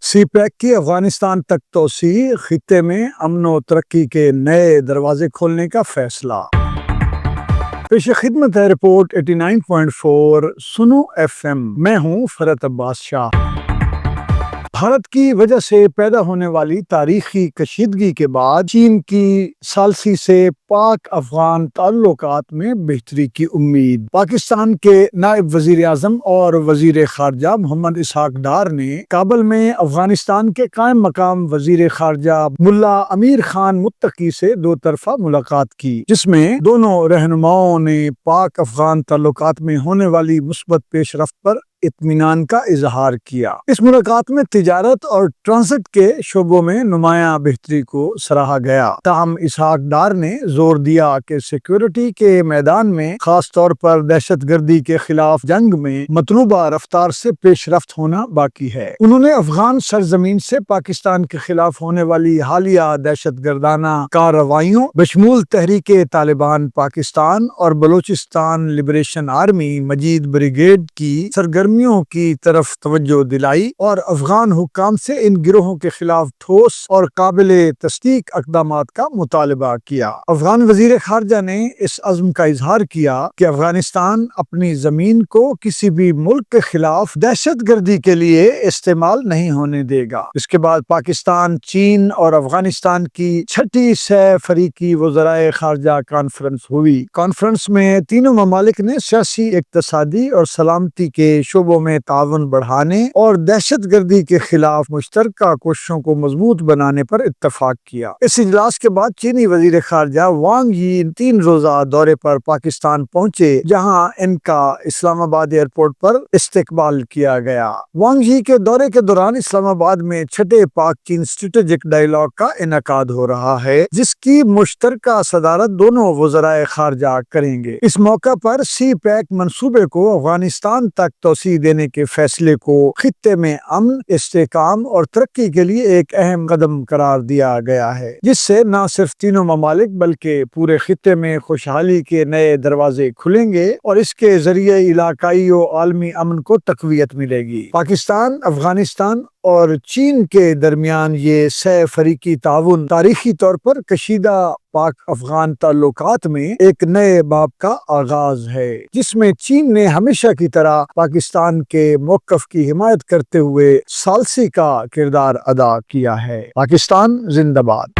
سی pack کی افغانستان تک توسیع، خطے میں امن و ترقی کے نئے دروازے کھولنے کا فیصلہ۔ پیش خدمت ہے رپورٹ 89.4 سنو ایف ایم۔ میں ہوں فرحت عباس شاہ۔ بھارت کی وجہ سے پیدا ہونے والی تاریخی کشیدگی کے بعد چین کی ثالثی سے پاک افغان تعلقات میں بہتری کی امید۔ پاکستان کے نائب وزیر اعظم اور وزیر خارجہ محمد اسحاق ڈار نے کابل میں افغانستان کے قائم مقام وزیر خارجہ ملا امیر خان متقی سے دو طرفہ ملاقات کی، جس میں دونوں رہنماؤں نے پاک افغان تعلقات میں ہونے والی مثبت پیش رفت پر اطمینان کا اظہار کیا۔ اس ملاقات میں تجارت اور ٹرانزٹ کے شعبوں میں نمایاں بہتری کو سراہا گیا۔ تاہم اسحاق ڈار نے زور دیا کہ سیکیورٹی کے میدان میں، خاص طور پر دہشت گردی کے خلاف جنگ میں، مطلوبہ رفتار سے پیش رفت ہونا باقی ہے۔ انہوں نے افغان سرزمین سے پاکستان کے خلاف ہونے والی حالیہ دہشت گردانہ کارروائیوں بشمول تحریک طالبان پاکستان اور بلوچستان لبریشن آرمی مجید بریگیڈ کی سرگرمیوں کی طرف توجہ دلائی اور افغان حکام سے ان گروہوں کے خلاف ٹھوس اور قابل تصدیق اقدامات کا مطالبہ کیا۔ افغان وزیر خارجہ نے اس عزم کا اظہار کیا کہ افغانستان اپنی زمین کو کسی بھی ملک کے خلاف دہشت گردی کے لیے استعمال نہیں ہونے دے گا۔ اس کے بعد پاکستان، چین اور افغانستان کی چھٹی سہ فریقی وزرائے خارجہ کانفرنس ہوئی۔ کانفرنس میں تینوں ممالک نے سیاسی، اقتصادی اور سلامتی کے شعبوں میں تعاون بڑھانے اور دہشت گردی کے خلاف مشترکہ کوششوں کو مضبوط بنانے پر اتفاق کیا۔ اس اجلاس کے بعد چینی وزیر خارجہ وانگ یی 3 روزہ دورے پر پاکستان پہنچے، جہاں ان کا اسلام آباد ایئرپورٹ پر استقبال کیا گیا۔ وانگ یی کے دورے کے دوران اسلام آباد میں چھٹے پاک چین اسٹریٹجک ڈائیلاگ کا انعقاد ہو رہا ہے، جس کی مشترکہ صدارت دونوں وزرائے خارجہ کریں گے۔ اس موقع پر سی پیک منصوبے کو افغانستان تک توسیع دینے کے فیصلے کو خطے میں امن، استحکام اور ترقی کے لیے ایک اہم قدم قرار دیا گیا ہے، جس سے نہ صرف تینوں ممالک بلکہ پورے خطے میں خوشحالی کے نئے دروازے کھلیں گے اور اس کے ذریعے علاقائی و عالمی امن کو تقویت ملے گی۔ پاکستان، افغانستان اور چین کے درمیان یہ سہ فریقی تعاون تاریخی طور پر کشیدہ پاک افغان تعلقات میں ایک نئے باب کا آغاز ہے، جس میں چین نے ہمیشہ کی طرح پاکستان کے موقف کی حمایت کرتے ہوئے ثالثی کا کردار ادا کیا ہے۔ پاکستان زندہ باد۔